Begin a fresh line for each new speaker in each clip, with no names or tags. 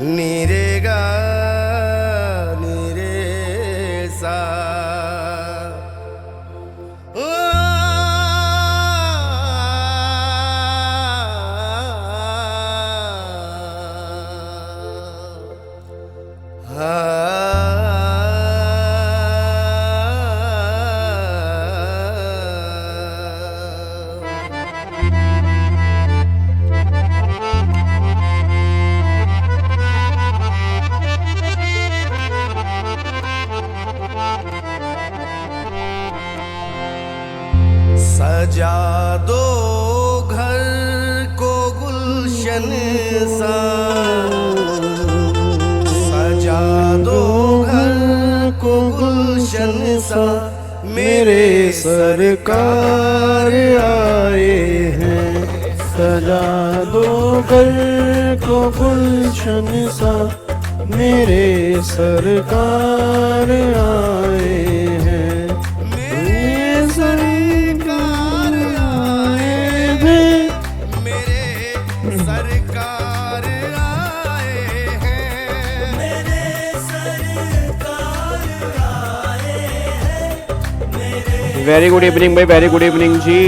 नीरे गा नीरे सा ओ, सजा दो घर को गुलशन सा, सजा दो घर को गुलशन सा, मेरे सरकार आए हैं।
सजा दो घर को गुलशन सा, मेरे सरकार आए हैं।
मेरे सरकार आए हैं, मेरे सरकार आए हैं, मेरे सरकार आए हैं।
वेरी गुड इवनिंग भाई, वेरी गुड इवनिंग जी,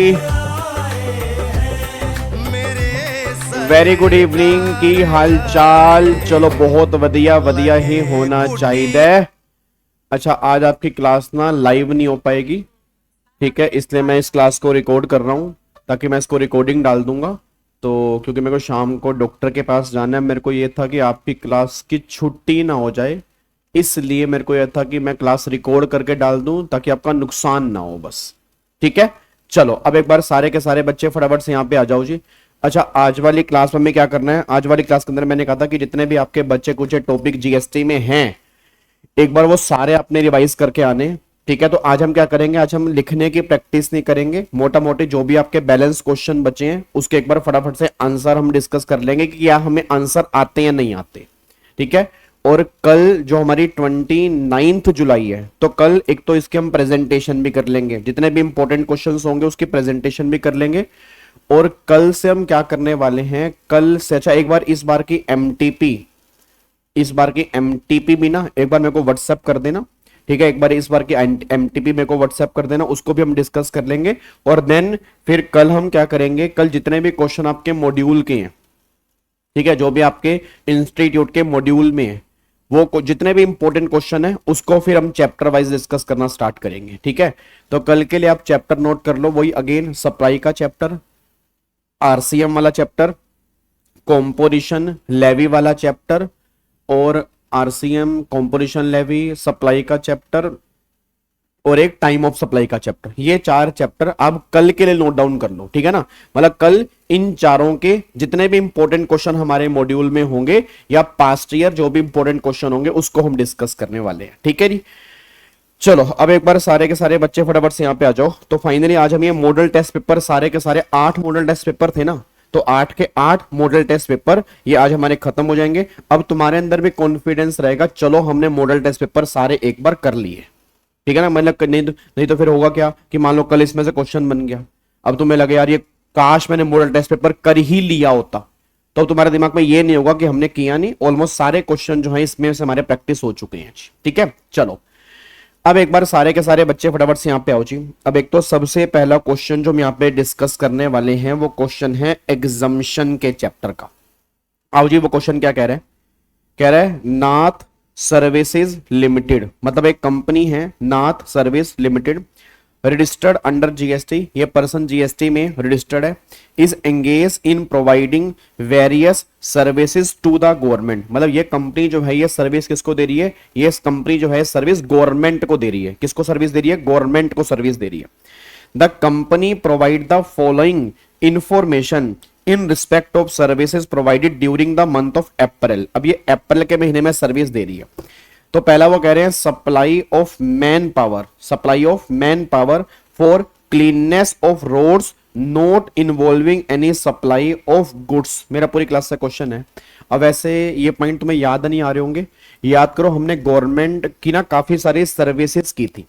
वेरी गुड इवनिंग। की हाल चाल? चलो बहुत वधिया वधिया ही होना चाहिए। अच्छा, आज आपकी क्लास ना लाइव नहीं हो पाएगी, ठीक है, इसलिए मैं इस क्लास को रिकॉर्ड कर रहा हूँ ताकि मैं इसको रिकॉर्डिंग डाल दूंगा। तो क्योंकि मेरे को शाम को डॉक्टर के पास जाना है, मेरे को ये था कि आपकी क्लास की छुट्टी ना हो जाए, इसलिए मेरे को यह था कि मैं क्लास रिकॉर्ड करके डाल दूं ताकि आपका नुकसान ना हो बस, ठीक है। चलो अब एक बार सारे के सारे बच्चे फटाफट से यहाँ पे आ जाओ जी। अच्छा, आज वाली क्लास में हमें क्या करना है? आज वाली क्लास के अंदर मैंने कहा था कि जितने भी आपके बच्चे कुछ टॉपिक जीएसटी में हैं, एक बार वो सारे अपने रिवाइज करके आने, ठीक है। तो आज हम क्या करेंगे? आज हम लिखने की प्रैक्टिस नहीं करेंगे, मोटा मोटी जो भी आपके बैलेंस क्वेश्चन बचे हैं उसके एक बार फटाफट से आंसर हम डिस्कस कर लेंगे कि क्या हमें आंसर आते या नहीं आते, ठीक है। और कल जो हमारी 29 जुलाई है, तो कल एक तो इसके हम प्रेजेंटेशन भी कर लेंगे, जितने भी इंपॉर्टेंट क्वेश्चंस होंगे उसकी प्रेजेंटेशन भी कर लेंगे। और कल से हम क्या करने वाले हैं? कल से अच्छा एक बार इस बार की एमटीपी भी ना एक बार मेरे को व्हाट्सएप कर देना, ठीक है। एक बार इस बार की एमटीपी मेरे को व्हाट्सएप कर देना, उसको भी हम डिस्कस कर लेंगे। और देन फिर कल हम क्या करेंगे? कल जितने भी क्वेश्चन आपके मॉड्यूल के हैं, ठीक है, जो भी आपके इंस्टीट्यूट के मॉड्यूल में है, वो जितने भी इंपॉर्टेंट क्वेश्चन है उसको फिर हम चैप्टर वाइज डिस्कस करना स्टार्ट करेंगे, ठीक है। तो कल के लिए आप चैप्टर नोट कर लो, वही अगेन सप्लाई का चैप्टर, आरसीएम वाला चैप्टर, कॉम्पोजिशन लेवी वाला चैप्टर, और आरसीएम कॉम्पोजिशन लेवी सप्लाई का चैप्टर, और एक टाइम ऑफ सप्लाई का चैप्टर। ये 4 चैप्टर आप कल के लिए नोट डाउन कर लो, ठीक है ना। मतलब कल इन चारों के जितने भी इंपॉर्टेंट क्वेश्चन हमारे मॉड्यूल में होंगे या पास्ट ईयर जो भी इंपॉर्टेंट क्वेश्चन होंगे उसको हम डिस्कस करने वाले हैं, ठीक है जी। चलो अब एक बार सारे के सारे बच्चे फटाफट से यहाँ पे आ जाओ। तो फाइनली आज हम ये मॉडल टेस्ट पेपर सारे के सारे 8 मॉडल टेस्ट पेपर थे ना, तो 8 के 8 मॉडल टेस्ट पेपर ये आज हमारे खत्म हो जाएंगे। अब तुम्हारे अंदर भी कॉन्फिडेंस रहेगा, चलो हमने मॉडल टेस्ट पेपर सारे एक बार कर लिए, ठीक है ना। मतलब नहीं तो फिर होगा क्या कि मान लो कल इसमें से क्वेश्चन बन गया, अब तुम्हें लगे यार ये काश मैंने मॉडल टेस्ट पेपर कर ही लिया होता, तो तुम्हारे दिमाग में ये नहीं होगा कि हमने किया नहीं, ऑलमोस्ट सारे क्वेश्चन जो है इसमें से हमारे प्रैक्टिस हो चुके हैं, ठीक है। चलो अब एक बार सारे के सारे बच्चे फटाफट से यहाँ पे आओ जी। अब एक तो सबसे पहला क्वेश्चन जो हम यहाँ पे डिस्कस करने वाले हैं वो क्वेश्चन है एग्जम्पशन के चैप्टर का। आओ जी, वो क्वेश्चन क्या कह रहे हैं? कह रहे हैं नाथ सर्विसेज लिमिटेड, मतलब एक कंपनी है Nath service limited, registered under GST, ये पर्सन जीएसटी में रजिस्टर्ड है, is engage in providing various services to the government. मतलब ये कंपनी जो है ये सर्विस किसको दे रही है? ये कंपनी जो है सर्विस गवर्नमेंट को दे रही है। किसको सर्विस दे रही है? गवर्नमेंट को सर्विस दे रही है। The company provide the following information in respect of services provided during the month of April. अब ये अप्रैल के महीने में सर्विस दे रही है। तो पहला वो कह रहे हैं supply of manpower for cleanness of roads not involving any supply of goods. मेरा पूरी क्लास से क्वेश्चन है। अब वैसे ये पॉइंट तुम्हें याद नहीं आ रहे होंगे, याद करो, हमने गवर्नमेंट की ना काफी सारी सर्विसेज की थी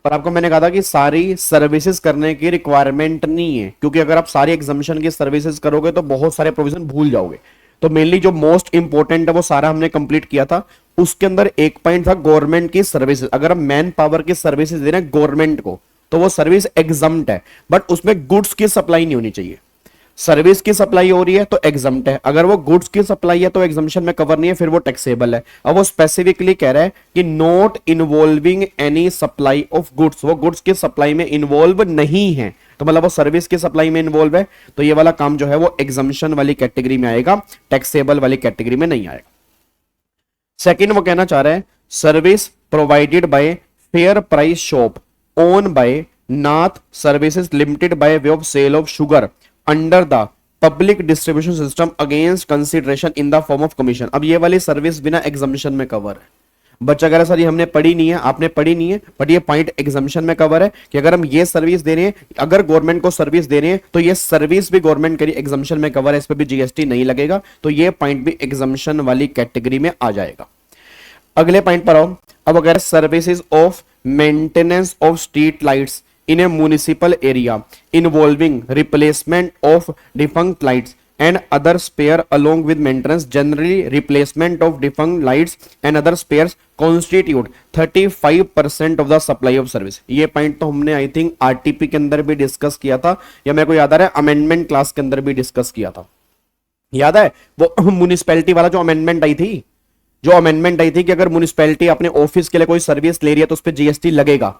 और आपको मैंने कहा था कि सारी सर्विसेज करने की रिक्वायरमेंट नहीं है, क्योंकि अगर आप सारी एग्जामिशन की सर्विसेज करोगे तो बहुत सारे प्रोविजन भूल जाओगे। तो मेनली जो मोस्ट इंपॉर्टेंट है वो सारा हमने कंप्लीट किया था। उसके अंदर एक पॉइंट था गवर्नमेंट की सर्विसेज। अगर हम मैन पावर की सर्विसेज दे रहे हैं गवर्नमेंट को तो वो सर्विस एग्जम्प्ट है, बट उसमें गुड्स की सप्लाई नहीं होनी चाहिए। सर्विस की सप्लाई हो रही है तो एग्जम्प्ट है, अगर वो गुड्स की सप्लाई है तो एग्जम्पशन में कवर नहीं है, फिर वो टैक्सेबल है। अब वो स्पेसिफिकली कह रहा है कि not involving any supply of goods, वो गुड्स की सप्लाई में इन्वॉल्व नहीं है, तो मतलब वो सर्विस की सप्लाई में इन्वॉल्व है, तो ये वाला काम जो है वो एग्जम्पशन वाली कैटेगरी में आएगा, टैक्सेबल वाली कैटेगरी में नहीं आएगा। सेकंड वो कहना चाह रहा है service provided by fair price shop own by Nath services limited by way of sale of sugar under the public distribution system against consideration in the form of commission. अब ये वाली सर्विस बिना एग्जम्पशन में कवर है। बच्चा कह रहा sir ये हमने पढ़ी नहीं है, आपने पढ़ी नहीं है, बट ये पॉइंट एग्जम्पशन में कवर है कि अगर हम ये सर्विस दे रहे हैं, अगर गवर्नमेंट को सर्विस दे रहे हैं तो ये सर्विस भी गवर्नमेंट करी एग्जम्पशन में कवर है, इस पर भी जीएसटी नहीं लगेगा, तो ये पॉइंट भी एग्जम्पशन वाली कैटेगरी में आ जाएगा। अगले पॉइंट पर आओ। अब अगर services of maintenance of street lights in a municipal area involving replacement of defunct lights and other spare along with maintenance, generally replacement of defunct lights and other spares constitute 35% of the supply of service। ये point तो हमने I think RTP के अंदर भी discuss किया था, या मेरे को याद आ रहा है अमेंडमेंट क्लास के अंदर भी डिस्कस किया था। याद है वो म्युनिसिपैलिटी वाला जो अमेंडमेंट आई थी, कि अगर म्युनिसिपैलिटी अपने ऑफिस के लिए कोई सर्विस ले रही है तो उस पर जीएसटी लगेगा,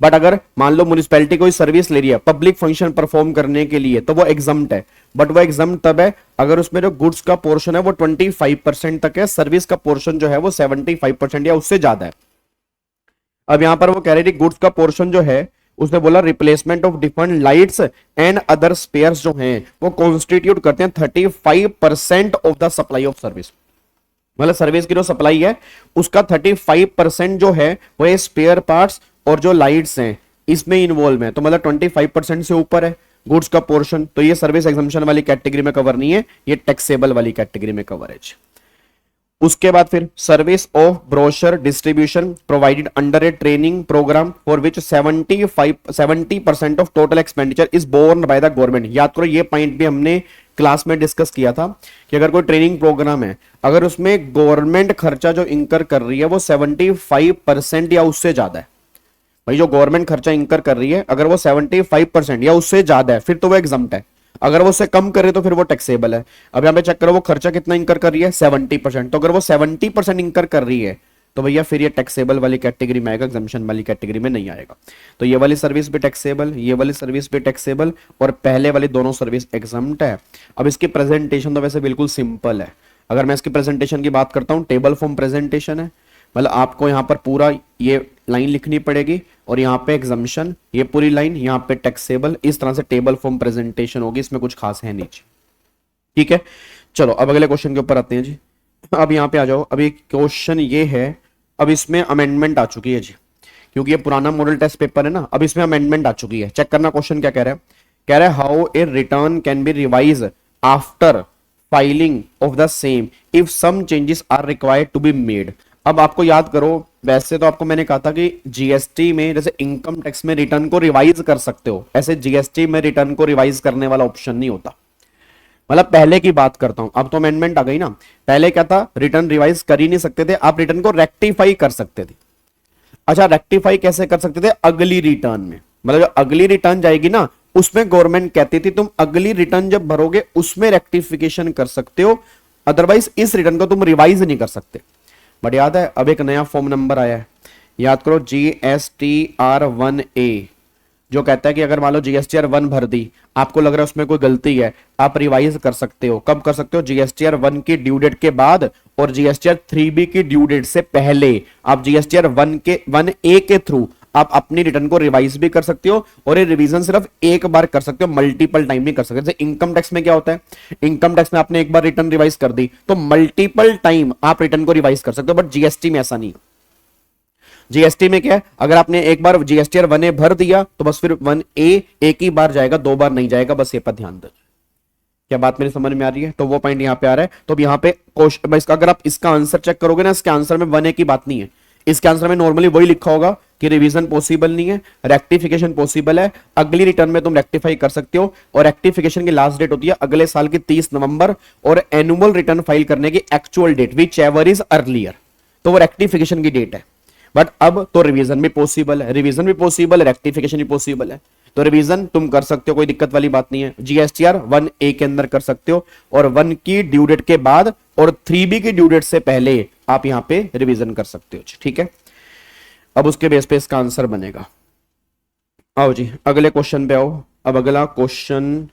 बट अगर मान लो म्युनिसिपैलिटी कोई सर्विस ले रही है पब्लिक फंक्शन परफॉर्म करने के लिए तो वो एग्जम्प्ट है, बट वो एग्जम्प्ट तब है अगर उसमें जो गुड्स का पोर्शन है वो 25% तक है, सर्विस का पोर्शन जो है वो 75% या उससे ज्यादा है। अब यहां पर वो कह रहे थे गुड्स का पोर्शन जो है उसने बोला replacement of different lights and other spares जो हैं वो कॉन्स्टिट्यूट करते हैं 35% of the supply of service. मतलब सर्विस की जो सप्लाई है उसका 35% जो है वो स्पेयर पार्ट्स और जो लाइट्स हैं इसमें इन्वॉल्व है, तो मतलब 25% से ऊपर है गुड्स का पोर्शन, तो ये सर्विस एग्जम्पशन वाली कैटेगरी में कवर नहीं है, ये टैक्सेबल वाली कैटेगरी में कवर है। उसके बाद फिर service of brochure distribution provided under a training programme for which 70% of total expenditure is borne by the government. याद करो ये पॉइंट भी हमने क्लास में डिस्कस किया था कि अगर कोई ट्रेनिंग प्रोग्राम है, अगर उसमें गवर्नमेंट खर्चा जो इंकर कर रही है वो 75% या उससे ज्यादा है, भाई जो गवर्नमेंट खर्चा इंकर कर रही है अगर वो 75% या उससे ज्यादा है फिर तो वो एग्जम्प्ट है, अगर वो उससे कम करे तो फिर वो टैक्सेबल है। अब यहां पे चेक करो वो खर्चा कितना इंकर कर रही है 70%, तो अगर वो 70% इंकर कर रही है तो भैया फिर ये टैक्सेबल वाली कैटेगरी में आएगा, एग्जम्पशन वाली कैटेगरी में नहीं आएगा। तो ये वाली सर्विस भी टैक्सेबल, ये वाली सर्विस भी टैक्सेबल, और पहले वाली दोनों सर्विस एग्जम्प्ट है। अब इसकी प्रेजेंटेशन तो वैसे बिल्कुल सिंपल है। अगर मैं इसकी प्रेजेंटेशन की बात करता हूं, टेबल फॉर्म प्रेजेंटेशन है, मतलब आपको यहां पर पूरा ये लाइन लिखनी पड़ेगी और यहाँ पे एग्जम्पशन, ये पूरी लाइन, यहाँ पे टैक्सेबल, इस तरह से टेबल फॉर्म प्रेजेंटेशन होगी, इसमें कुछ खास है नहीं। ठीक है, चलो अब अगले क्वेश्चन के ऊपर आते हैं जी। अब यहाँ पे आ जाओ। अभी क्वेश्चन ये है, अब इसमें अमेंडमेंट आ चुकी है जी, क्योंकि ये पुराना मॉडल टेस्ट पेपर है ना, अब इसमें अमेंडमेंट आ चुकी है। चेक करना क्वेश्चन क्या कह रहा है। कह रहा है how a return can be revise after filing of the same if some changes are required to be made. अब आपको याद करो, वैसे तो आपको मैंने कहा था कि जीएसटी में जैसे इनकम टैक्स में रिटर्न को रिवाइज कर सकते हो, ऐसे जीएसटी में रिटर्न को रिवाइज करने वाला ऑप्शन नहीं होता। मतलब पहले की बात करता हूं, अब तो अमेंडमेंट आ गई ना। पहले क्या था, रिटर्न रिवाइज कर ही नहीं सकते थे, आप रिटर्न को रेक्टिफाई कर सकते थे। अच्छा, रेक्टिफाई कैसे कर सकते थे? अगली रिटर्न में, मतलब जो अगली रिटर्न जाएगी ना उसमें गवर्नमेंट कहती थी तुम अगली रिटर्न जब भरोगे उसमें रेक्टिफिकेशन कर सकते हो, अदरवाइज इस रिटर्न को तुम रिवाइज नहीं कर सकते। बट याद है अब एक नया फॉर्म नंबर आया है, याद करो GSTR1A, जो कहता है कि अगर मान लो GSTR1 भर दी, आपको लग रहा है उसमें कोई गलती है, आप रिवाइज कर सकते हो। कब कर सकते हो? GSTR1 की ड्यू डेट के बाद और GSTR3B की ड्यू डेट से पहले आप GSTR1A के थ्रू आप अपनी रिटर्न को रिवाइज भी कर सकते हो, और ये रिवीजन सिर्फ एक बार कर सकते हो, मल्टीपल टाइम नहीं कर सकते। जैसे इनकम टैक्स में क्या होता है, इनकम टैक्स में आपने एक बार रिटर्न रिवाइज कर दी तो मल्टीपल टाइम आप रिटर्न को रिवाइज कर सकते हो, बट जीएसटी में ऐसा नहीं। जीएसटी में क्या है, अगर आपने एक बार GSTR1A भर दिया तो बस फिर 1A एक ही बार जाएगा, दो बार नहीं जाएगा, बस ये पर ध्यान दो। क्या बात मेरी समझ में आ रही है? तो वो पॉइंट यहां पे आ रहा है। तो अब यहाँ पे क्वेश्चन, अगर आप इसका आंसर चेक करोगे ना, इसके आंसर में 1A की बात नहीं है, इसके आंसर में नॉर्मली वही लिखा होगा कि रिवीजन पॉसिबल नहीं है, रेक्टिफिकेशन पॉसिबल है। अगली रिटर्न में तुम रेक्टिफाई कर सकते हो और रेक्टिफिकेशन की लास्ट डेट होती है अगले साल की 30 नवंबर और एनुअल रिटर्न फाइल करने की actual date whichever is earlier, तो वो रेक्टिफिकेशन की डेट है। बट अब तो रिवीजन भी पॉसिबल है, रिवीजन भी पॉसिबल है, रेक्टिफिकेशन भी पॉसिबल है। तो रिवीजन तुम कर सकते हो, कोई दिक्कत वाली बात नहीं है। जीएसटीआर 1A के अंदर कर सकते हो और 1 की ड्यू डेट के बाद और 3B की ड्यू डेट से पहले आप यहां पे रिवीजन कर सकते हो। ठीक है, अब उसके बेस पे इसका आंसर बनेगा। आओ जी अगले क्वेश्चन पे आओ। अब अगला क्वेश्चन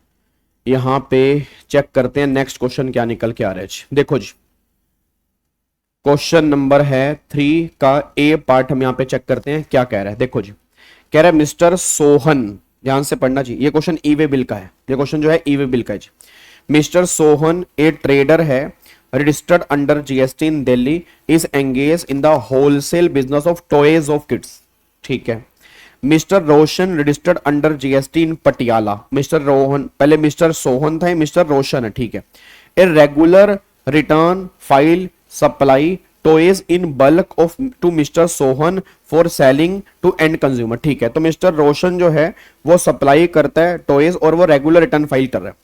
यहां पे चेक करते हैं नेक्स्ट क्वेश्चन क्या निकल के आ रहा है जी। देखो जी क्वेश्चन नंबर है 3 का ए पार्ट हम यहां पे चेक करते हैं क्या कह रहा है। देखो जी कह रहा है मिस्टर सोहन, ध्यान से पढ़ना जी, ये क्वेश्चन ई वे बिल का है, ये क्वेश्चन जो है ई वे बिल का है जी। मिस्टर सोहन ए ट्रेडर है, registered under GST in Delhi, is engage in the wholesale business of toys of kids. ठीक है, mister Roshan registered under GST in Patiala. Mister Rohan, पहले मिस्टर सोहन था, मिस्टर रोशन है। ठीक है, a regular return file supply toys in bulk of to mister Sohan for selling to end consumer. ठीक है, तो मिस्टर रोशन जो है वो सप्लाई करता है टॉयज और वो रेगुलर रिटर्न फाइल कर रहा है।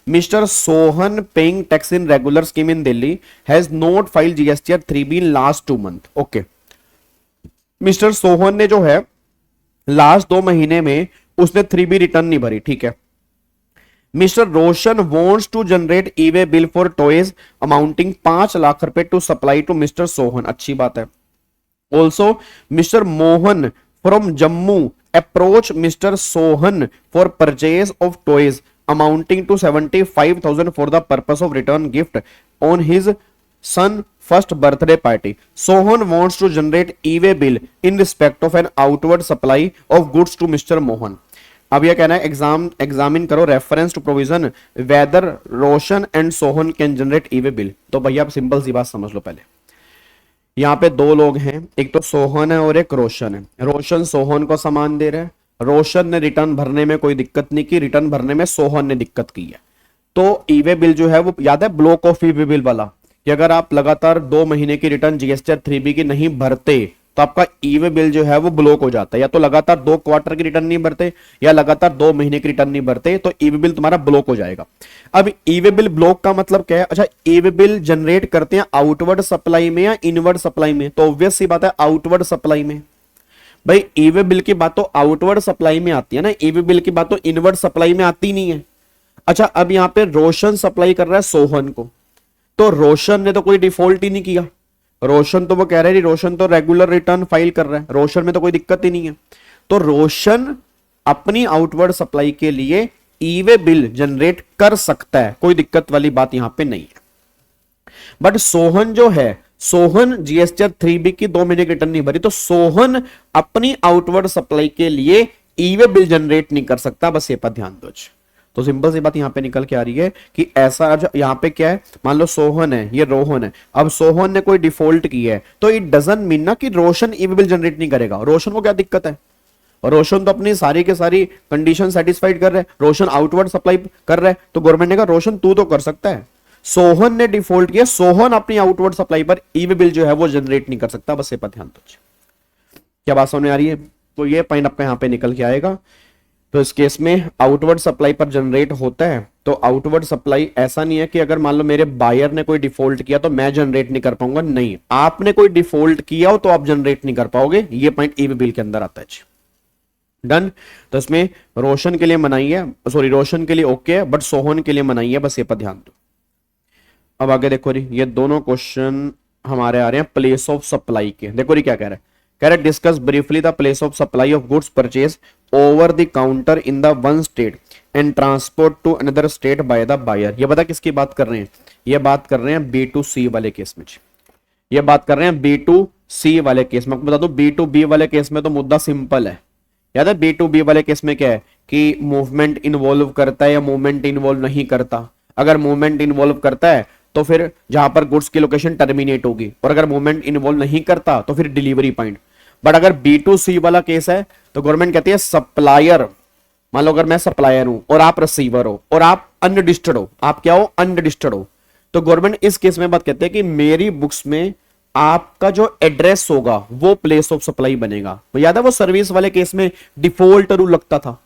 Mister Sohan paying tax in regular scheme in Delhi has not file GSTR 3B in last 2 month. Okay, mister Sohan ने जो है लास्ट 2 महीने में उसने 3B रिटर्न नहीं भरी। ठीक है, mister Roshan wants to generate e way bill for toys amounting 5 lakh रुपए to supply to mister Sohan. अच्छी बात है। Also Mister Mohan from Jammu approach Mister Sohan for purchase of toys amounting to 75,000 for the purpose of return gift on his son first birthday party. Sohan wants to generate e way bill in respect of an outward supply of goods to mister Mohan. अब यह कहना है examine करो reference to provision whether Roshan and Sohan can generate e way bill. तो भैया आप simple सी बात समझ लो, पहले यहां पे 2 लोग हैं, एक तो सोहन है और एक रोशन है। रोशन सोहन को सामान दे रहे हैं, रोशन ने रिटर्न भरने में कोई दिक्कत नहीं की, रिटर्न भरने में सोहन ने दिक्कत की है। तो ई वे बिल जो है वो याद है block of E way bill वाला, कि अगर आप लगातार 2 महीने की रिटर्न जीएसटीआर 3B की नहीं भरते तो आपका ई वे बिल जो है वो ब्लॉक हो जाता है। या तो लगातार 2 क्वार्टर की रिटर्न नहीं भरते या लगातार 2 महीने की रिटर्न नहीं भरते तो ई वे बिल तुम्हारा ब्लॉक हो जाएगा। अब ई वे बिल ब्लॉक का मतलब क्या है? अच्छा, ई वे बिल जनरेट करते हैं आउटवर्ड सप्लाई में या इनवर्ड सप्लाई में? तो ऑब्वियस सी बात है आउटवर्ड सप्लाई में। भाई ई वे बिल की बात तो आउटवर्ड सप्लाई में आती है ना, ई वे बिल की बात तो इनवर्ड सप्लाई में आती नहीं है। अच्छा, अब यहां पे रोशन सप्लाई कर रहा है सोहन को, तो रोशन ने तो कोई डिफॉल्ट ही नहीं किया। रोशन तो वो कह रहे हैं रोशन तो रेगुलर रिटर्न फाइल कर रहा है, रोशन में तो कोई दिक्कत ही नहीं है। तो रोशन अपनी आउटवर्ड सप्लाई के लिए ई वे बिल जनरेट कर सकता है, कोई दिक्कत वाली बात यहां पे नहीं है। बट सोहन जो है, सोहन जीएसटीआर 3B की 2 महीने की रिटर्न नहीं भरी, तो सोहन अपनी आउटवर्ड सप्लाई के लिए ई वे बिल जनरेट नहीं कर सकता। बस ये पर ध्यान दो। तो सिंपल सी बात यहां पे निकल के आ रही है कि ऐसा यहां पे क्या है, मान लो सोहन है, ये रोहन है, अब सोहन ने कोई डिफॉल्ट की है तो इट डजंट मीन ना कि रोशन ई वे बिल जनरेट नहीं करेगा। रोशन को क्या दिक्कत है? और रोशन तो अपनी सारी के सारी कंडीशन सेटिस्फाइड कर रहे हैं, रोशन आउटवर्ड सप्लाई कर रहा है, तो गवर्नमेंट ने कहा रोशन तू तो कर सकता है। सोहन ने डिफॉल्ट किया, सोहन अपनी आउटवर्ड सप्लाई पर ई वे बिल जो है वो जनरेट नहीं कर सकता। बस ये पर ध्यान दो। क्या बात समझ आ रही है? तो ये पॉइंट आपका यहां पे निकल के आएगा। तो इस केस में आउटवर्ड सप्लाई पर जनरेट होता है, तो आउटवर्ड सप्लाई ऐसा नहीं है कि अगर मान लो मेरे बायर ने कोई डिफॉल्ट किया तो मैं जनरेट नहीं कर पाऊंगा, नहीं, आपने कोई डिफॉल्ट किया हो तो आप जनरेट नहीं कर पाओगे। ये पॉइंट ई वे बिल के अंदर आता है। डन। तो इसमें रोशन के लिए मनाई है, सॉरी रोशन के लिए ओके है, बट सोहन के लिए मनाई है। बस ये पर ध्यान दो। अब आगे देखो री, ये दोनों क्वेश्चन हमारे आ रहे हैं प्लेस ऑफ सप्लाई के। देखो री क्या कह रहा है, कह रहा है discuss briefly the place of supply of goods purchase over the counter in the one state and transport to another state by the buyer. ये बता किसकी बात कर रहे हैं? ये बात कर रहे हैं B2C वाले केस में। ये बात कर रहे हैं B2C वाले केस में। आपको बता दूं B2B वाले केस में तो मुद्दा सिंपल है। याद है B2B वाले केस में क्या है कि मूवमेंट इन्वॉल्व करता है या मूवमेंट इन्वॉल्व नहीं करता। अगर मूवमेंट इन्वॉल्व करता है तो फिर जहां पर गुड्स की लोकेशन टर्मिनेट होगी, और अगर मूवमेंट इन्वॉल्व नहीं करता तो फिर डिलीवरी पॉइंट। बट अगर B2C वाला केस है तो गवर्नमेंट कहती है सप्लायर, मान लो अगर मैं सप्लायर हूं और आप रिसीवर हो और आप अनरजिस्टर्ड हो, आप क्या हो? अनरजिस्टर्ड हो, तो गवर्नमेंट इस केस में बात कहते हैं कि मेरी बुक्स में आपका जो एड्रेस होगा वो प्लेस ऑफ सप्लाई बनेगा। तो याद है वो सर्विस वाले केस में डिफॉल्ट रूल लगता था।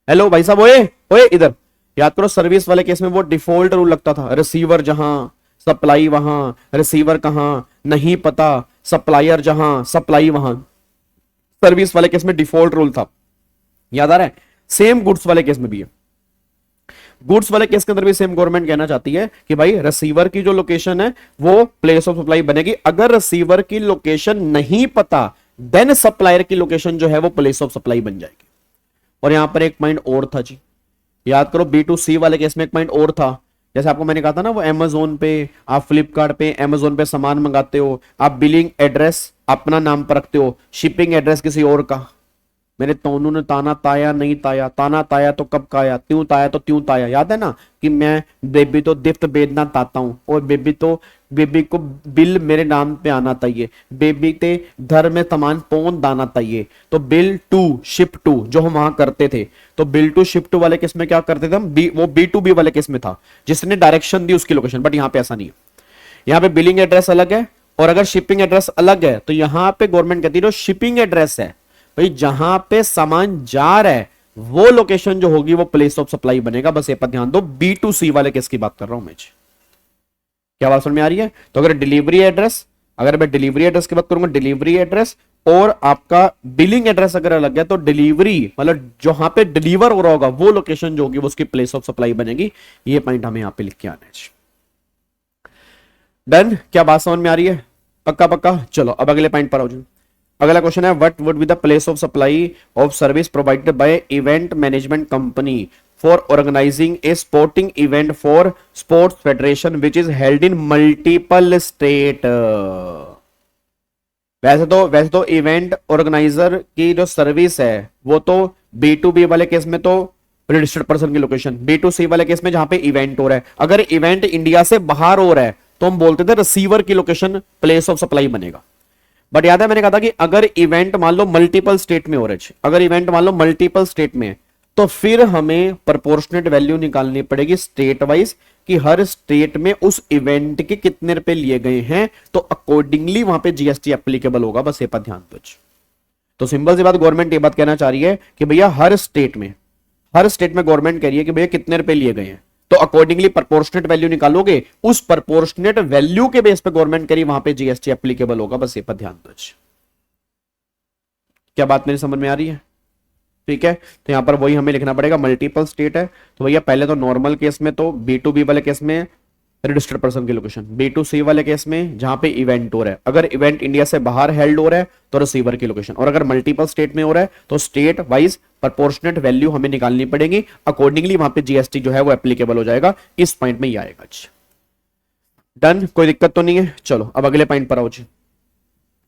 हेलो भाई साहब, ओए ओए इधर याद करो, सर्विस वाले केस में वो डिफॉल्ट रूल लगता था, रिसीवर जहां सप्लाई वहां, रिसीवर कहां नहीं पता, सप्लायर जहां सप्लाई वहां। सर्विस वाले केस में डिफॉल्ट रूल था, याद आ रहा है। सेम गुड्स वाले केस में भी है। गुड्स वाले केस के अंदर भी सेम गवर्नमेंट कहना चाहती है कि भाई रिसीवर की जो लोकेशन है वो प्लेस ऑफ सप्लाई बनेगी। अगर रिसीवर की लोकेशन नहीं पता देन सप्लायर की लोकेशन जो है वो प्लेस ऑफ सप्लाई बन जाएगी। और यहां पर एक पॉइंट और था जी, याद करो B2C वाले केस में एक पॉइंट और था। जैसे आपको मैंने कहा था ना, वो अमेजोन पे, आप फ्लिपकार्ट पे, अमेजोन पे सामान मंगाते हो, आप बिलिंग एड्रेस अपना नाम पर रखते हो, शिपिंग एड्रेस किसी और का। मेरे तोनू ने ताना ताया नहीं ताया, ताना ताया तो कब काया, त्यों ताया तो त्यों ताया। याद है ना कि मैं बेबी तो दिफ्त बेदना ताता हूं, और बेबी को बिल मेरे नाम पे आना चाहिए, बेबी ते घर में सामान पहुंच दाना चाहिए। तो बिल टू शिप टू जो हम वहां करते थे, तो बिल टू शिप टू वाले केस में क्या करते थे हम, वो B2B वाले केस में था, जिसने डायरेक्शन दी उसकी लोकेशन। बट यहाँ पे ऐसा नहीं है, यहाँ पे बिलिंग एड्रेस अलग है, और अगर शिपिंग एड्रेस अलग है तो यहां पे गवर्नमेंट कहती है जो शिपिंग एड्रेस है भाई, जहां पे सामान जा रहा है वो लोकेशन जो होगी वो प्लेस ऑफ सप्लाई बनेगा। बस ये पर ध्यान दो, B2C वाले केस की बात कर रहा हूं मैं। क्या बात समझ में आ रही है? तो अगर डिलीवरी एड्रेस, अगर मैं डिलीवरी एड्रेस की बात करूंगा, डिलीवरी एड्रेस और आपका बिलिंग एड्रेस अगर अलग है तो डिलीवरी मतलब जहां पे डिलीवर हो रहा होगा वो लोकेशन जो होगी वो उसकी प्लेस ऑफ सप्लाई बनेगी। ये पॉइंट हमें यहां पे लिख के आना है। डन? क्या बात समझ में आ रही है? पक्का पक्का। चलो अब अगले पॉइंट पर आओ जी। अगला क्वेश्चन है, what would be the place of supply of service provided by event management company for organizing a sporting event for sports federation which is held in multiple state. वैसे तो इवेंट ऑर्गेनाइजर की जो service है वो तो B2B वाले case में तो रजिस्टर्ड पर्सन की लोकेशन, B2C वाले केस में जहां पे इवेंट हो रहा है, अगर इवेंट इंडिया से बाहर हो रहा है तो हम बोलते थे रिसीवर की लोकेशन प्लेस ऑफ सप्लाई बनेगा। बट याद है मैंने कहा था कि अगर इवेंट मान लो मल्टीपल स्टेट में हो रहा है, अगर इवेंट मान लो मल्टीपल स्टेट में है तो फिर हमें प्रोपोर्शनेट वैल्यू निकालनी पड़ेगी स्टेट वाइज कि हर स्टेट में उस इवेंट के कितने रुपए लिए गए हैं, तो अकॉर्डिंगली वहां पे GST एप्लीकेबल होगा। बस ये पर ध्यान दो। तो सिंपल सी बात, गवर्नमेंट ये बात कहना चाह रही है कि भैया हर स्टेट में गवर्नमेंट कह रही है कि भैया कितने रुपए लिए गए हैं, तो अकॉर्डिंगली प्रोपोर्शनेट वैल्यू निकालोगे, उस प्रोपोर्शनेट वैल्यू के बेस पे गवर्नमेंट करी वहां पे GST एप्लीकेबल होगा। बस ये पर ध्यान दो। क्या बात मेरी समझ में आ रही है? ठीक है, तो यहां पर वही हमें लिखना पड़ेगा, मल्टीपल स्टेट है तो भैया पहले तो नॉर्मल केस में तो B2B वाले केस में रजिस्टर्ड पर्सन की लोकेशन, B2C वाले केस में जहां पे इवेंट हो रहा है, अगर इवेंट इंडिया से बाहर हेल्ड हो रहा है तो रिसीवर की लोकेशन, और अगर मल्टीपल स्टेट में हो रहा है तो स्टेट वाइज प्रोपोर्शनेट वैल्यू हमें निकालनी पड़ेगी, अकॉर्डिंगली वहां पे GST जो है वो एप्लीकेबल हो जाएगा। इस पॉइंट में ही आएगा। डन? कोई दिक्कत तो नहीं है? चलो अब अगले पॉइंट पर आओ जी।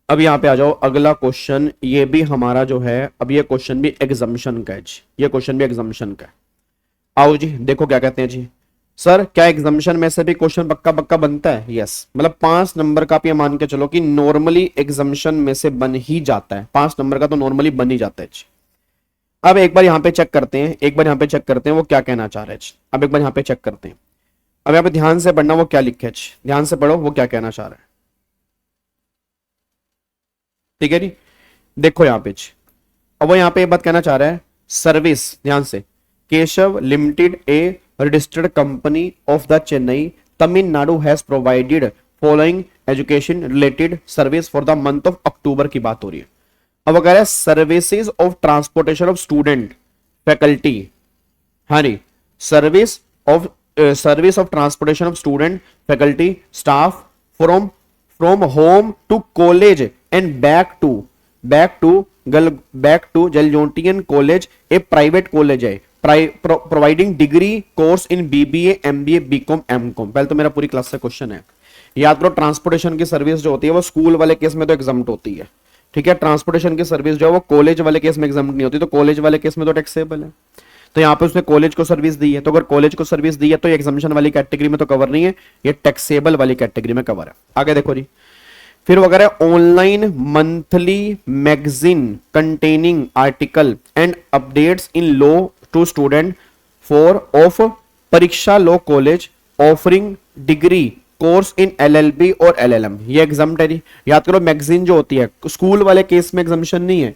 अब यहां पे आ जाओ, अगला क्वेश्चन ये भी हमारा जो है, अब ये क्वेश्चन भी एग्जाम्शन का है जी, ये क्वेश्चन भी एग्जाम्शन का है। आओ जी देखो क्या कहते हैं जी। सर क्या एग्जाम्शन में से भी क्वेश्चन पक्का पक्का बनता है? यस, मतलब 5 नंबर का आप ये मान के चलो कि नॉर्मली एग्जाम्शन में से बन ही जाता है, 5 नंबर का तो नॉर्मली बन ही जाता है जी। अब एक बार यहां पे चेक करते हैं, वो क्या कहना चाह रहे हैं। अब एक बार यहां पे चेक करते हैं, अब यहां पे ध्यान से पढ़ना वो क्या लिखे, ध्यान से पढ़ो वो क्या कहना चाह रहा है। ठीक है जी, देखो यहां पे, अब वो यहां पे बात कहना चाह रहा है, सर्विस, ध्यान से, Keshav limited a registered company of the Chennai Tamil Nadu has provided following education related service for the month of October की बात हो रही है। अब अगर है services of transportation of student faculty, हाँ जी, service of transportation of student faculty staff from home to college and back to जलजोटियन कॉलेज, ए प्राइवेट कॉलेज है, providing degree course in BBA MBA BCom MCom। पहले तो मेरा पूरी class से question है, याद करो ट्रांसपोर्टेशन की सर्विस जो होती है वो स्कूल वाले केस में तो एग्जाम्प्ट होती है, ठीक है, ट्रांसपोर्टेशन की सर्विस जो है वो कॉलेज वाले केस में एग्जाम्प्ट नहीं होती, तो कॉलेज वाले केस में तो टैक्सेबल है। तो यहाँ पे उसने कॉलेज को सर्विस दी है, तो अगर कॉलेज को सर्विस दी है तो ये एग्जाम्पशन वाली कैटेगरी में तो कवर नहीं है, ये टैक्सेबल वाली कैटेगरी में कवर है। आगे देखो जी, फिर वगैरह online monthly magazine containing article and updates in law to student for of परीक्षा law college offering degree course in LLB और एलएलएम, ये एग्जाम्प्ट है जी। याद करो मैगजीन जो होती है, स्कूल वाले केस में एग्जामिशन नहीं है,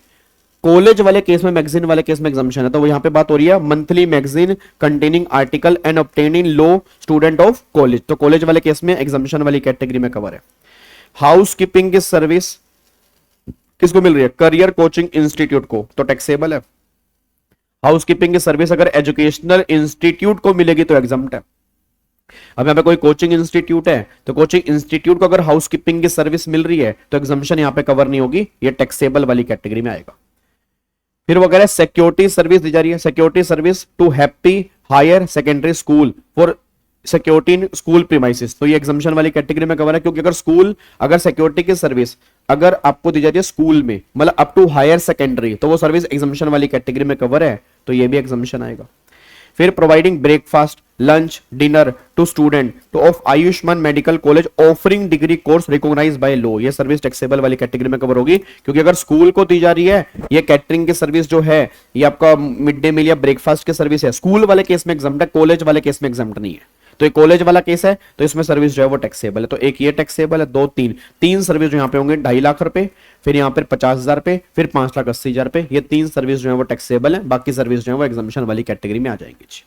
कॉलेज वाले केस में, मैगजीन वाले केस में एग्जामिशन है। तो यहाँ पे बात हो रही है monthly magazine containing article and obtained in low student of college, तो कॉलेज वाले केस में एग्जामिशन वाली कैटेगरी में कवर है। हाउस कीपिंग की सर्विस किसको मिल रही है? करियर कोचिंग इंस्टीट्यूट को, तो टैक्सेबल है। हाउस कीपिंग की सर्विस अगर एजुकेशनल इंस्टीट्यूट को मिलेगी तो एग्जाम्प्ट है। अब यहाँ पे कोई कोचिंग इंस्टीट्यूट है, तो कोचिंग इंस्टीट्यूट को अगर हाउस कीपिंग की सर्विस मिल रही है तो एग्जाम्पशन यहाँ पे कवर नहीं होगी, ये टैक्सेबल वाली कैटेगरी में आएगा। फिर वो कह रहा है सिक्योरिटी सर्विस दी जा रही है, security service to happy higher secondary school for security in school premises, तो ये एग्जाम्पशन वाली कैटेगरी में कवर है, क्योंकि अगर सिक्योरिटी की सर्विस अगर आपको दी जाती है स्कूल में, मतलब अप टू हायर सेकेंडरी, तो वो सर्विस एग्जाम्पशन वाली कैटेगरी में कवर है, तो ये भी एग्जाम्पशन आएगा। फिर providing breakfast lunch dinner to student तो of Ayushman medical college offering degree course recognised by law, ये सर्विस टैक्सेबल वाली कैटेगरी में कवर होगी, क्योंकि अगर स्कूल को दी जा रही है ये कैटरिंग की सर्विस जो है, ये आपका मिड डे मील या ब्रेकफास्ट की सर्विस है, स्कूल वाले केस में एग्जाम्प्ट है, कॉलेज वाले केस में एग्जाम्प्ट नहीं है। तो ये कॉलेज वाला केस है, तो इसमें सर्विस जो है वो टैक्सेबल है। तो एक ये टैक्सेबल है, दो तीन सर्विस जो यहाँ पे होंगे 2.5 लाख रुपए, फिर यहाँ पे 50,000 रुपए, फिर 5,80,000 रुपए, ये 3 सर्विस जो है वो टैक्सेबल है, बाकी सर्विस जो है वो एग्जाम्पशन वाली कैटेगरी में आ जाएंगी।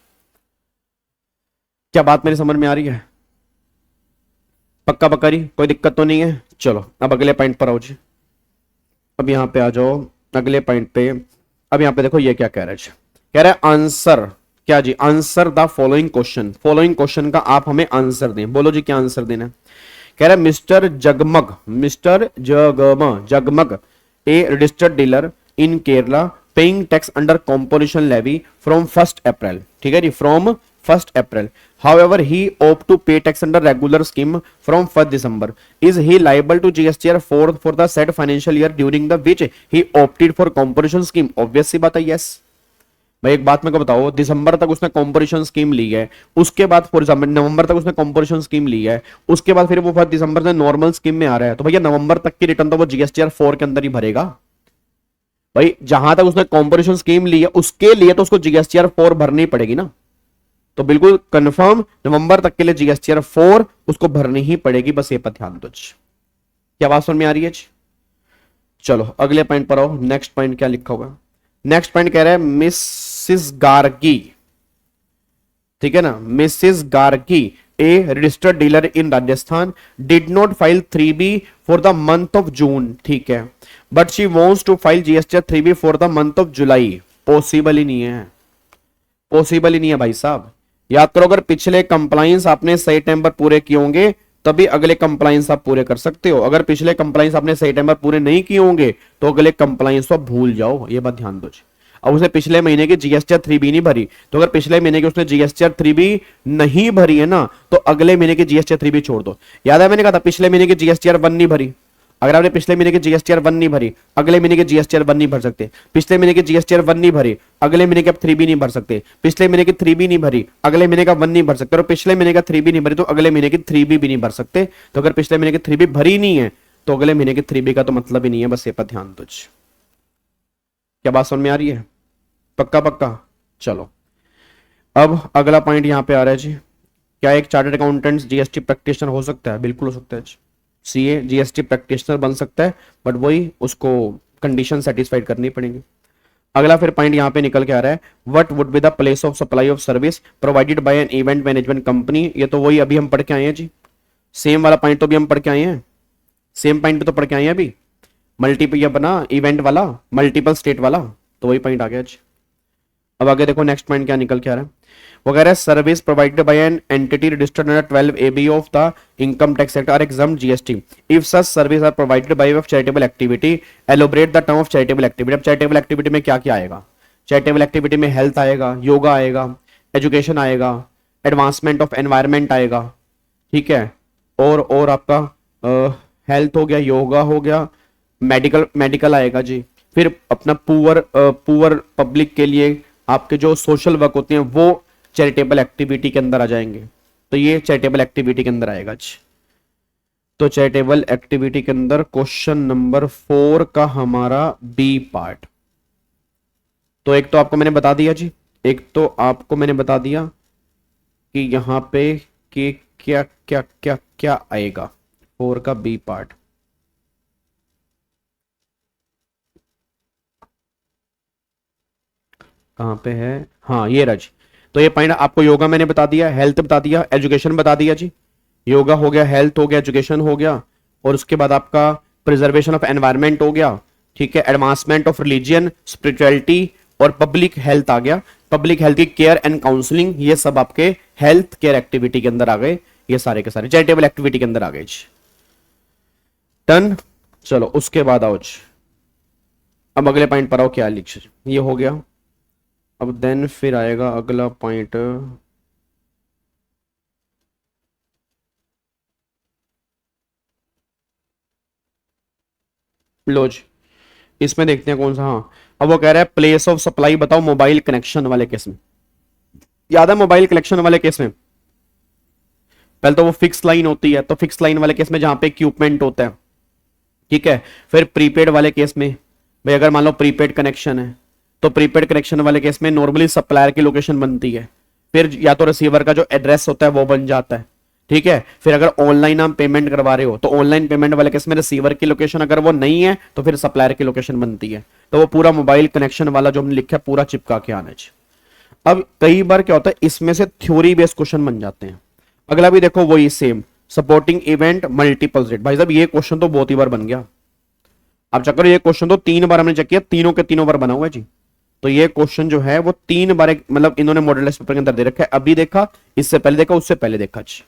क्या बात मेरी समझ में आ रही है? पक्का पक्का रही, कोई दिक्कत तो नहीं है? चलो अब अगले पॉइंट पर आओ जी। अब यहाँ पे आ जाओ अगले पॉइंट पे। अब यहाँ पे देखो ये क्या कह रहा है, कह रहा है आंसर, क्या जी? Answer the following question, following question का आप हमें आंसर दें। बोलो जी क्या आंसर देना है? कह रहा है Mister Jagmag a registered dealer in Kerala paying tax under composition levy from 1 April, ठीक है जी, from 1 April, however he opt to pay tax under regular scheme from 1st December, is he liable to GSTR for the said financial year during the which he opted for composition scheme? obvious सी बात है, yes। भाई एक बात मेरे को बताओ, दिसंबर तक उसने कॉम्पोजिशन स्कीम ली है, उसके बाद फॉर एग्जाम्पल नवंबर तक उसने कॉम्पोजिशन स्कीम ली है, उसके बाद फिर वो 1 दिसंबर से नॉर्मल स्कीम में आ रहा है, तो भैया नवंबर तक की रिटर्न तो वो GSTR 4 के अंदर ही भरेगा। भाई जहां तक उसने कॉम्पोजिशन स्कीम ली है उसके लिए तो उसको GSTR 4 भरनी पड़ेगी ना, तो बिल्कुल कंफर्म नवंबर तक के लिए GSTR 4 उसको भरनी ही पड़ेगी, बस ये पर ध्यान दो। क्या बात समझ में आ रही है? चलो अगले पॉइंट पर आओ। नेक्स्ट पॉइंट क्या लिखा होगा? नेक्स्ट पॉइंट कह रहा है मिसिस गार्गी, ठीक है ना, Missus Gargi a registered dealer in Rajasthan did not file 3B for the month of June, ठीक है, but she wants to file GSTR 3B for the month of July. Possible ही नहीं है, पॉसिबल ही नहीं है भाई साहब। याद करो अगर पिछले कंप्लाइंस आपने सही टाइम पर पूरे किए होंगे तभी अगले कंप्लाइंस आप पूरे कर सकते हो, अगर पिछले कंप्लाइंस आपने सही टाइम पर पूरे नहीं किए होंगे तो अगले कंप्लाइंस तो आप भूल जाओ, ये बात ध्यान दो। अब उसने पिछले महीने की GSTR 3B नहीं भरी, तो अगर पिछले महीने की उसने GSTR 3B नहीं भरी है ना, तो अगले महीने की GSTR 3B छोड़ दो। याद है मैंने कहा था पिछले महीने की GSTR 1 नहीं भरी, अगर आपने पिछले महीने की GSTR 1 नहीं भरी अगले महीने की GSTR 1 नहीं भर सकते, पिछले महीने की GSTR 1 नहीं भरी अगले महीने की आप 3B नहीं भर सकते, पिछले महीने की 3B नहीं भरी अगले महीने का 1 नहीं भर सकते, और पिछले महीने का 3B नहीं भरी तो अगले महीने की 3B भी नहीं भर सकते। तो अगर पिछले महीने की 3B भरी नहीं है तो अगले महीने की 3B का तो मतलब ही नहीं है, बस ये पर ध्यान दो। क्या बात समझ में आ रही है? पक्का पक्का। चलो अब अगला पॉइंट यहां पे आ रहा है जी, क्या एक चार्टर्ड अकाउंटेंट GST प्रैक्टिशनर हो सकता है? बिल्कुल हो सकता है। CA GST प्रैक्टिशनर बन सकता है, बट वही उसको कंडीशन सेटिस्फाइड करनी पड़ेगी। अगला फिर पॉइंट यहां पे निकल के आ रहा है, what would be the place of supply of service provided by an event management company. ये तो वही अभी हम पढ़ के आए हैं जी, सेम वाला पॉइंट तो भी हम पढ़ के आए हैं, सेम पॉइंट पे तो पढ़ के आए हैं अभी, मल्टीपल ये बना इवेंट वाला मल्टीपल स्टेट वाला, तो वही पॉइंट आ गया जी। अब आगे देखो नेक्स्ट पॉइंट क्या निकल के आ रहा है, वगैरह service provided by an entity registered under 12AB of the income tax act are exempt GST if such service are provided by of charitable activity elaborate the term of charitable activity. अब charitable activity में क्या क्या आएगा? Charitable activity में health आएगा, योगा आएगा, education आएगा, advancement of environment आएगा, ठीक है, और आपका हेल्थ हो गया, योगा हो गया, मेडिकल आएगा जी, फिर अपना पुअर पब्लिक के लिए आपके जो सोशल वर्क होते हैं वो चैरिटेबल एक्टिविटी के अंदर आ जाएंगे, तो ये चैरिटेबल एक्टिविटी के अंदर आएगा जी। तो चैरिटेबल एक्टिविटी के अंदर क्वेश्चन नंबर 4 का हमारा B पार्ट, तो एक तो आपको मैंने बता दिया जी, एक तो आपको मैंने बता दिया कि यहाँ पे कि क्या क्या क्या क्या आएगा? 4 का बी पार्ट। कहाँ पे है? हाँ ये रज। तो ये पॉइंट आपको योगा मैंने बता दिया, हेल्थ बता दिया, एजुकेशन बता दिया जी। योगा हो गया, हेल्थ हो गया, एजुकेशन हो गया, और उसके बाद आपका प्रिजर्वेशन ऑफ एनवायरनमेंट हो गया, ठीक है, एडवांसमेंट ऑफ रिलीजियन, स्पिरिचुअलिटी और पब्लिक हेल्थ आ गया। पब्लिक हेल्थ की केयर एंड काउंसलिंग, ये सब आपके हेल्थ केयर एक्टिविटी के अंदर आ गए, ये सारे के सारे चैरिटेबल एक्टिविटी के अंदर आ गए जी। डन। चलो उसके बाद आओ जी, अब अगले पॉइंट पर आओ, क्या लिख, ये हो गया। अब देन फिर आएगा अगला पॉइंट। लो जी, इसमें देखते हैं कौन सा। हाँ, अब वो कह रहा है प्लेस ऑफ सप्लाई बताओ मोबाइल कनेक्शन वाले केस में। याद है मोबाइल कनेक्शन वाले केस में पहले तो वो फिक्स लाइन होती है, तो फिक्स लाइन वाले केस में जहां पे इक्विपमेंट होता है, ठीक है। फिर प्रीपेड वाले केस में, भाई अगर मान लो प्रीपेड कनेक्शन है, तो प्रीपेड कनेक्शन वाले केस में नॉर्मली सप्लायर की लोकेशन बनती है, फिर या तो रिसीवर का जो एड्रेस होता है वो बन जाता है, ठीक है। फिर अगर ऑनलाइन आप पेमेंट करवा रहे हो, तो ऑनलाइन पेमेंट वाले केस में रिसीवर की लोकेशन अगर वो नहीं है, तो फिर सप्लायर की लोकेशन बनती है। तो वो पूरा मोबाइल कनेक्शन वाला जो हमने लिखा है पूरा चिपका के आना चाहिए। अब कई बार क्या होता है, इसमें से थ्योरी बेस्ड क्वेश्चन बन जाते हैं। अगला भी देखो वही same, supporting event multiple rate. भाई साहब ये क्वेश्चन तो बहुत ही बार बन गया। आप चेक करो, ये क्वेश्चन तो 3 बार हमने चेक किया, तीनों के तीनों बार बना हुआ है जी। तो ये क्वेश्चन जो है वो 3 बार मतलब इन्होंने मॉडल टेस्ट पेपर के अंदर दे रखा है। अभी देखा, इससे पहले देखा, उससे पहले देखा जी।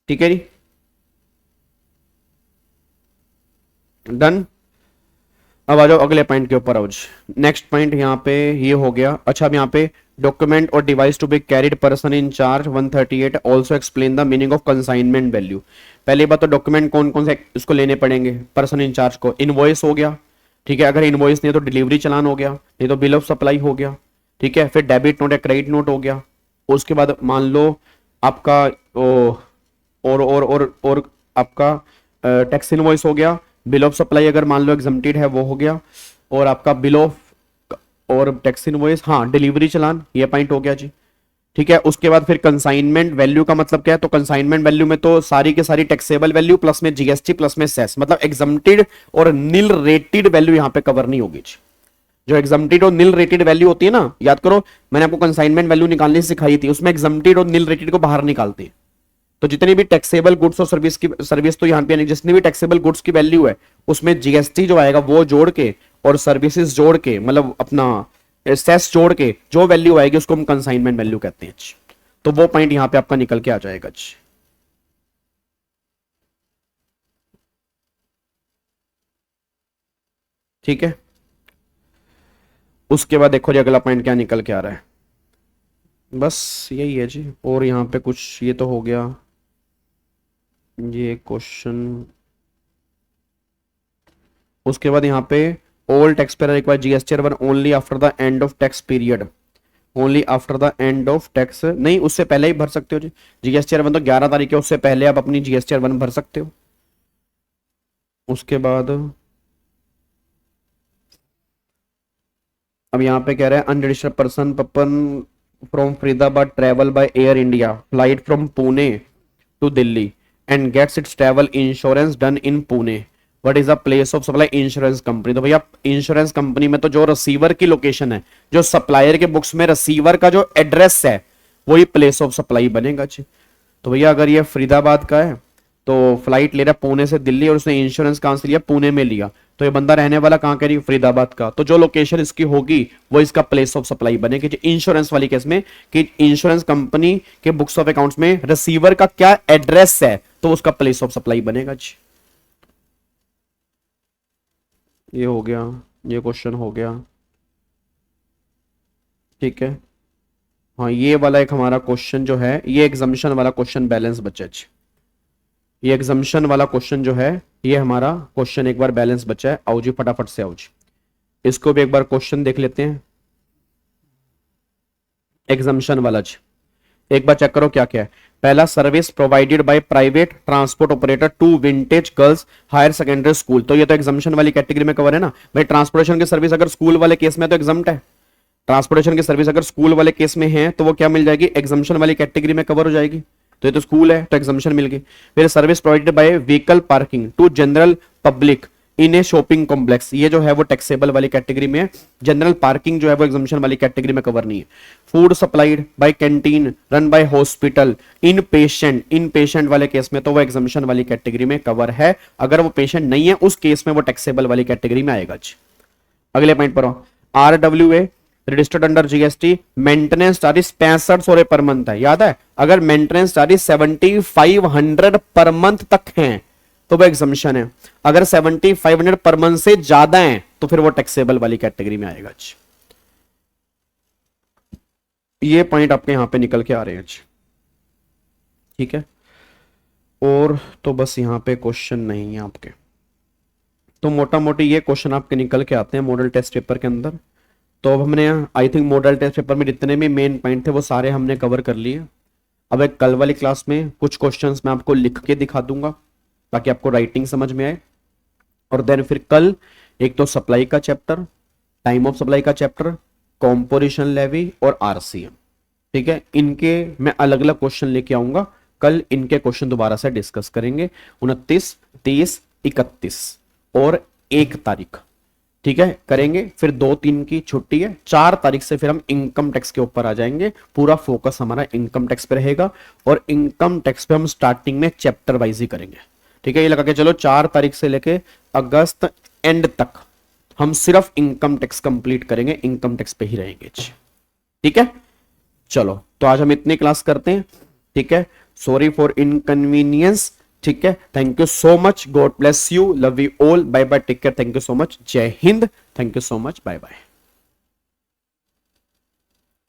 ठीक है जी, डन। अब आ जाओ अगले पॉइंट के ऊपर आओ जी। नेक्स्ट पॉइंट यहाँ पे ये हो गया। अच्छा, अब यहाँ पे डॉक्यूमेंट और device to be carried person in charge 138 also explain the meaning of consignment value. पहली बात तो डॉक्यूमेंट कौन कौन से इसको लेने पड़ेंगे पर्सन इन चार्ज को। इनवॉइस हो गया, ठीक है, अगर इनवॉइस नहीं है तो डिलीवरी चलान हो गया, नहीं तो बिल ऑफ सप्लाई हो गया, ठीक है। फिर डेबिट नोट या क्रेडिट नोट हो गया। उसके बाद मान लो आपका और आपका टैक्स इनवॉइस हो गया। बिल ऑफ सप्लाई अगर मान लो एग्जम्प्टेड है वो हो गया, और आपका बिल ऑफ और टैक्स इनवॉइस, हाँ डिलीवरी चलान, ये पॉइंट हो गया जी, ठीक है। उसके बाद फिर कंसाइनमेंट वैल्यू का मतलब क्या है, तो कंसाइनमेंट वैल्यू में तो सारी के सारी टैक्सेबल वैल्यू प्लस में जीएसटी प्लस में सेस, मतलब एग्जम्प्टेड और नील रेटेड वैल्यू यहां पे कवर नहीं होगी। जो एग्जम्प्टेड और नील रेटेड वैल्यू होती है ना, याद करो मैंने आपको कंसाइनमेंट वैल्यू निकालनी सिखाई थी, उसमें एग्जम्प्टेड और नील रेटेड को बाहर निकालते हैं। तो जितनी भी टैक्सेबल गुड्स और सर्विस तो यहाँ पे जितनी भी टैक्सेबल गुड्स की वैल्यू है उसमें जीएसटी जो आएगा वो जोड़ के और सर्विसेज जोड़ के, मतलब अपना सेस जोड़ के जो वैल्यू आएगी उसको हम कंसाइनमेंट वैल्यू कहते हैं। तो वो पॉइंट यहां पे आपका निकल के आ जाएगा। ठीक है, उसके बाद देखो जी अगला पॉइंट क्या निकल के आ रहा है। बस यही है जी, और यहाँ पे कुछ ये तो हो गया ये क्वेश्चन। उसके बाद यहाँ पे all tax payer require GST return only after the end of tax period. Only after the end of tax, नहीं उससे पहले ही भर सकते हो जी। जीएसटी रिटर्न तो 11 तारीख है, उससे पहले आप अपनी जीएसटी रिटर्न भर सकते हो। उसके बाद अब यहाँ पे कह रहा है unregistered person Papan from Faridabad travel by Air India flight from Pune to Delhi and gets its travel insurance done in Pune, what is the place of supply insurance company. तो भैया इंश्योरेंस कंपनी में तो जो रिसीवर की लोकेशन है, जो सप्लायर के बुक्स में रिसीवर का जो एड्रेस है वही प्लेस ऑफ सप्लाई बनेगा जी। तो भैया अगर ये फरीदाबाद का है तो फ्लाइट ले रहा पुणे से दिल्ली और उसने इंश्योरेंस कहां से लिया, पुणे में लिया, तो ये बंदा रहने वाला कहां, कह रही फरीदाबाद का, तो जो लोकेशन इसकी होगी वो इसका प्लेस ऑफ सप्लाई बनेगी इंश्योरेंस वाली केस में, कि इंश्योरेंस कंपनी के बुक्स ऑफ अकाउंट्स में रिसीवर का क्या एड्रेस है तो उसका प्लेस ऑफ सप्लाई बनेगा जी। ये हो गया, ये क्वेश्चन हो गया, ठीक है। हाँ ये वाला एक हमारा क्वेश्चन जो है, ये एग्जामिशन वाला क्वेश्चन बैलेंस बचा जी। ये एग्जामिशन वाला क्वेश्चन जो है ये हमारा क्वेश्चन एक बार बैलेंस बचा है। आओ जी फटाफट से आओ जी, इसको भी एक बार क्वेश्चन देख लेते हैं एग्जामिशन वाला जी। एक बार चेक करो क्या क्या है। पहला, service provided by private transport operator to vintage girls higher secondary school, तो ये तो एग्जामिशन वाली कैटेगरी में कवर है ना भाई। ट्रांसपोर्टेशन की सर्विस अगर स्कूल वाले केस में तो एग्जाम्प्ट है, ट्रांसपोर्टेशन की सर्विस अगर स्कूल वाले केस में है तो वो क्या मिल जाएगी, एग्जम्पशन वाली कैटेगरी में कवर हो जाएगी। तो ये तो स्कूल है तो एग्जम्पशन मिल गई। फिर service provided bye vehicle parking two general public in A shopping complex, ये जो है वो टैक्सेबल वाली कैटेगरी में है। जनरल पार्किंग जो है वो एग्जम्पशन वाली कैटेगरी में कवर नहीं है। Food supplied by canteen run by hospital in patient वाले केस में तो वो एग्जम्पशन वाली कैटेगरी में कवर है। अगर वो पेशेंट नहीं है उस केस में वो टैक्सेबल वाली कैटेगरी में आएगा। अगले पॉइंट पर RWA registered under GST, maintenance charges 6500 per month है, याद है। अगर मेंटेनेंस चार्जेस 7500 पर मंथ तक हैं तो वो एग्जम्पशन है। अगर 7500 पर मंथ से ज्यादा है तो फिर वो टैक्सेबल वाली कैटेगरी में आएगा। ये पॉइंट आपके यहां पे निकल के आ रहे हैं। ठीक है, और तो बस यहां पे क्वेश्चन नहीं है आपके, तो मोटा मोटी ये क्वेश्चन आपके निकल के आते हैं मॉडल टेस्ट पेपर के अंदर। तो अब हमने I think model test paper में जितने भी मेन पॉइंट थे वो सारे हमने कवर कर लिए। अब एक कल वाली क्लास में कुछ क्वेश्चंस मैं आपको लिख के दिखा दूंगा ताकि आपको राइटिंग समझ में आए। और देन फिर कल एक तो सप्लाई का चैप्टर, टाइम ऑफ सप्लाई का चैप्टर, कॉम्पोजिशन लेवी और RCM, ठीक है, इनके मैं अलग अलग क्वेश्चन लेके आऊंगा। कल इनके क्वेश्चन दोबारा से डिस्कस करेंगे 29, 30, 31 और 1 तारीख, ठीक है, करेंगे। फिर 2-3 की छुट्टी है, 4 तारीख से फिर हम इनकम टैक्स के ऊपर आ जाएंगे। पूरा फोकस हमारा इनकम टैक्स पे रहेगा और इनकम टैक्स पे हम स्टार्टिंग में चैप्टर वाइज ही करेंगे। ठीक है, ये लगा के चलो 4 तारीख से लेके अगस्त एंड तक हम सिर्फ इनकम टैक्स कंप्लीट करेंगे, इनकम टैक्स पे ही रहेंगे। ठीक है, चलो तो आज हम इतनी क्लास करते हैं। ठीक है, सॉरी फॉर इनकन्वीनियंस। ठीक है, thank you so much, god bless you, love you all, bye bye, take care, thank you so much, Jai Hind, thank you so much, bye bye.